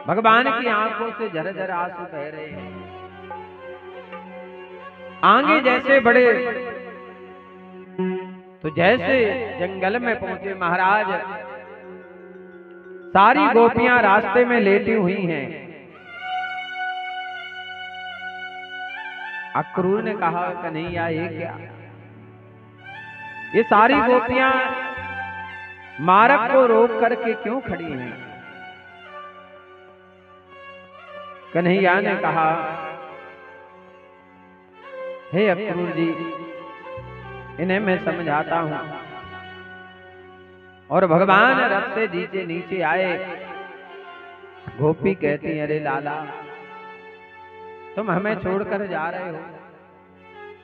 भगवान की आंखों से झरझर आंसू बह रहे हैं। आगे जैसे बढ़े तो जैसे जंगल में पहुंचे महाराज, सारी गोपियां रास्ते में लेटी हुई हैं। अक्रूर ने कहा कन्हैया ये क्या, ये सारी गोपियां मार्ग को रोक करके क्यों खड़ी हैं? कन्हैया ने कहा हे अक्रूर जी, इन्हें मैं समझाता हूं। और भगवान रथ से नीचे आए। गोपी कहती अरे लाला, तुम हमें छोड़कर जा रहे हो,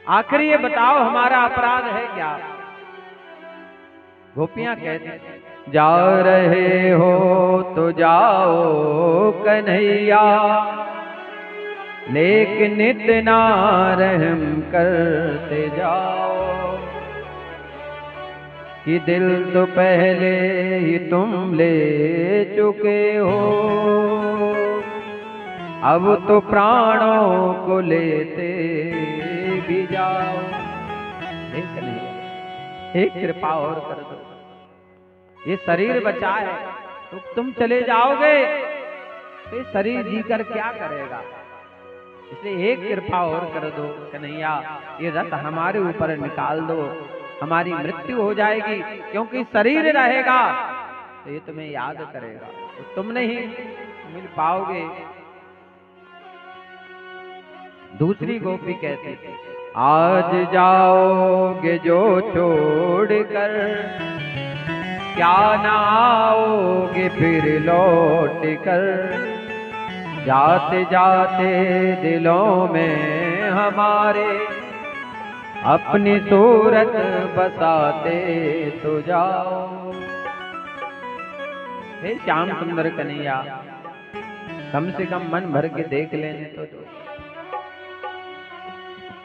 आखिर ये बताओ हमारा अपराध है क्या? गोपियां कहती जा रहे हो तो जाओ कन्हैया, लेकिन इतना रहम करते जाओ कि दिल तो पहले ही तुम ले चुके हो, अब तो प्राणों को लेते भी जाओ। एक कृपा और कर दो, ये शरीर बचा है तो तुम चले जाओगे तो शरीर जीकर क्या करेगा? इसलिए एक कृपा और कर दो कन्हैया, ये रथ हमारे ऊपर निकाल दो, हमारी मृत्यु हो जाएगी। क्योंकि शरीर रहेगा तो ये तुम्हें याद करेगा, तो तुम नहीं मिल पाओगे। दूसरी गोपी कहती आज जाओगे जो छोड़कर, क्या ना आओगे फिर लौट कर, जाते जाते दिलों में हमारे अपनी सूरत बसाते तो जाओ। हे श्याम सुंदर कन्हैया, कम से कम मन भर के देख लेने तो दो।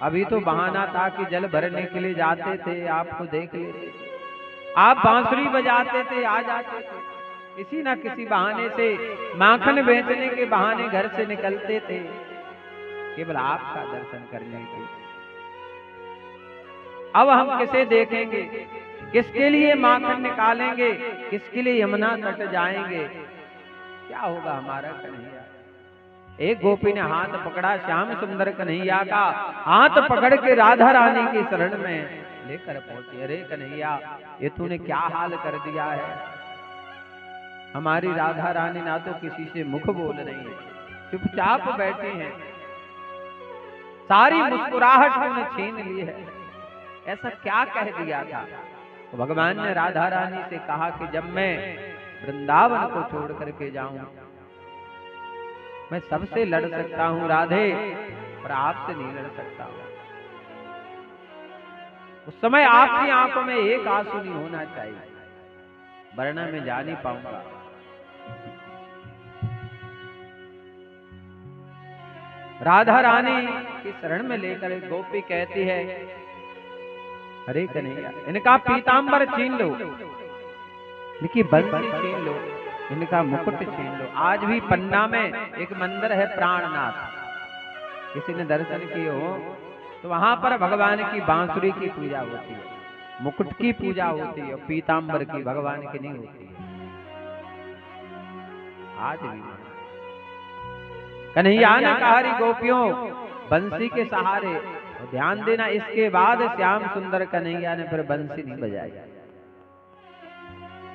अभी तो बहाना था कि जल भरने के लिए जाते थे, आपको देख लेते थे, आप बांसुरी बजाते थे, आ जाते थे, किसी ना किसी बहाने से माखन बेचने के बहाने घर से निकलते थे, केवल आपका दर्शन करने के। अब हम किसे देखेंगे, किसके लिए माखन निकालेंगे, किसके लिए यमुना तट जाएंगे? क्या होगा हमारा कन्हैया? एक गोपी ने हाथ पकड़ा श्याम सुंदर कन्हैया का, हाथ पकड़ के राधा रानी की शरण में लेकर पहुंची। अरे कन्हैया, ये तूने क्या हाल कर दिया है? हमारी राधा रानी ना तो किसी से मुख बोल रही है, चुपचाप बैठी हैं, सारी मुस्कुराहट तूने छीन ली है, ऐसा क्या कह दिया था? तो भगवान ने राधा रानी से कहा कि जब मैं वृंदावन को छोड़ करके जाऊं, मैं सबसे लड़ सकता हूं राधे, पर आपसे नहीं लड़ सकता हूं। उस समय आपकी आंखों में एक आंसू नहीं होना चाहिए, वरना मैं जा नहीं पाऊंगा। राधा रानी की शरण में लेकर गोपी कहती है अरे कन्हैया, इनका पीतांबर छीन लो, इनकी बंसी छीन लो, इनका मुकुट छीन लो। आज भी पन्ना में एक मंदिर है प्राणनाथ, किसी ने दर्शन किए हो तो वहां पर भगवान की बांसुरी की पूजा होती है, मुकुट की पूजा होती है, और पीतांबर की भगवान की नहीं होती है। आज भी कन्हैया ने कहा गोपियों बंसी के सहारे, और ध्यान देना इसके बाद श्याम सुंदर कन्हैया ने फिर बंसी नहीं बजाई।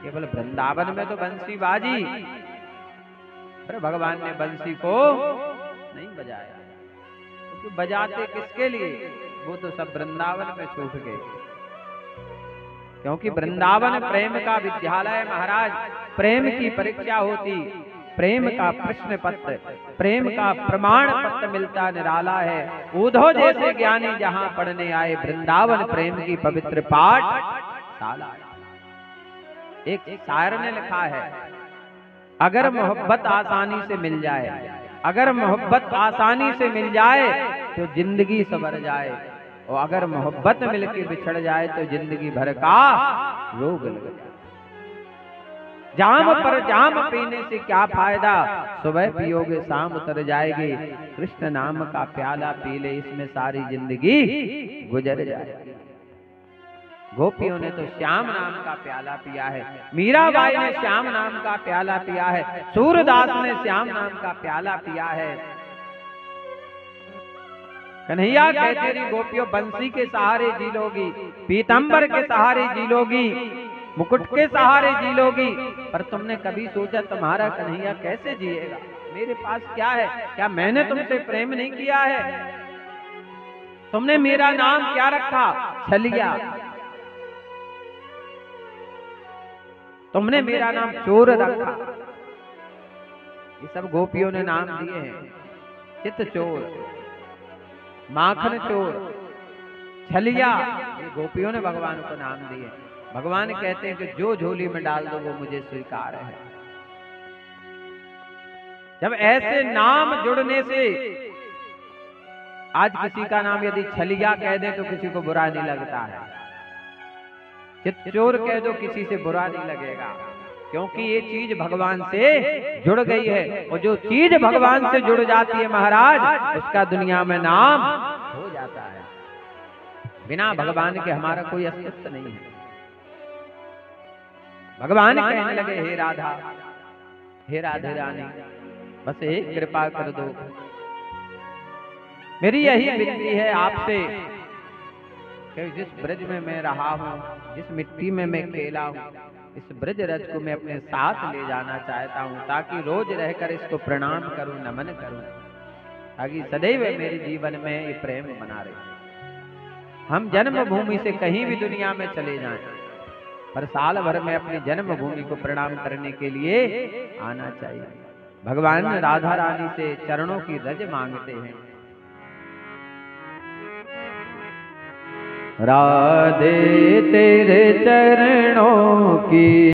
केवल वृंदावन में तो बंसी बाजी, पर भगवान ने बंसी को नहीं बजाया, क्योंकि बजाते किसके लिए? वो तो सब वृंदावन में छूट गए, क्योंकि वृंदावन प्रेम का विद्यालय महाराज। प्रेम की परीक्षा होती, प्रेम का प्रश्न पत्र, प्रेम का प्रमाण पत्र मिलता निराला है। उद्धव जैसे ज्ञानी जहां पढ़ने आए, वृंदावन प्रेम की पवित्र पाठशाला। एक शायर ने लिखा है, अगर मोहब्बत आसानी से मिल जाए, अगर मोहब्बत आसानी से मिल जाए तो जिंदगी संवर जाए, और अगर मोहब्बत मिलके बिछड़ जाए तो जिंदगी भर का रोग लग जाए। जाम पर जाम पीने से क्या फायदा, सुबह पियोगे शाम उतर जाएगी। कृष्ण नाम का प्याला पी ले, इसमें सारी जिंदगी गुजर जाएगी। गोपियों ने तो श्याम नाम का प्याला पिया है, मीराबाई ने श्याम नाम का प्याला पिया है, सूरदास ने श्याम नाम का प्याला पिया है। कन्हैया कहते रही गोपियों, बंसी के सहारे जी लोगी, पीतंबर के सहारे जी लोगी, मुकुट के सहारे जी लोगी, पर तुमने कभी सोचा तुम्हारा कन्हैया कैसे जिएगा? मेरे पास क्या है? क्या मैंने तुमसे प्रेम नहीं किया है? तुमने मेरा नाम क्या रखा? छलिया। तुमने मेरा नाम चोर रखा। ये सब गोपियों ने नाम दिए हैं। चित चोर, माखन चोर, छलिया, ये गोपियों ने भगवान को नाम दिए। भगवान कहते हैं कि जो झोली में डाल दो वो मुझे स्वीकार है। जब ऐसे नाम जुड़ने से, आज किसी का नाम यदि छलिया कह दे तो किसी को बुरा नहीं लगता है, चित्तचोर कह दो किसी से बुरा नहीं लगेगा, क्योंकि ये चीज भगवान से जुड़ गई है। और जो चीज भगवान से जुड़ जाती है महाराज, उसका दुनिया में नाम हो जाता है। बिना भगवान के हमारा कोई अस्तित्व नहीं है। भगवान कहने लगे, हे राधा, हे राधे रानी, बस एक कृपा कर दो, मेरी यही विनती है आपसे कि जिस ब्रज में मैं रहा हूँ, जिस मिट्टी में मैं खेला हूँ, इस ब्रज रज को मैं अपने साथ ले जाना चाहता हूँ, ताकि रोज रहकर इसको प्रणाम करूं, नमन करूं, ताकि सदैव मेरे जीवन में ये प्रेम बना रहे। हम जन्मभूमि से कहीं भी दुनिया में चले जाएं, पर साल भर में अपनी जन्मभूमि को प्रणाम करने के लिए आना चाहिए। भगवान राधा रानी से चरणों की रज मांगते हैं। राधे तेरे चरणों की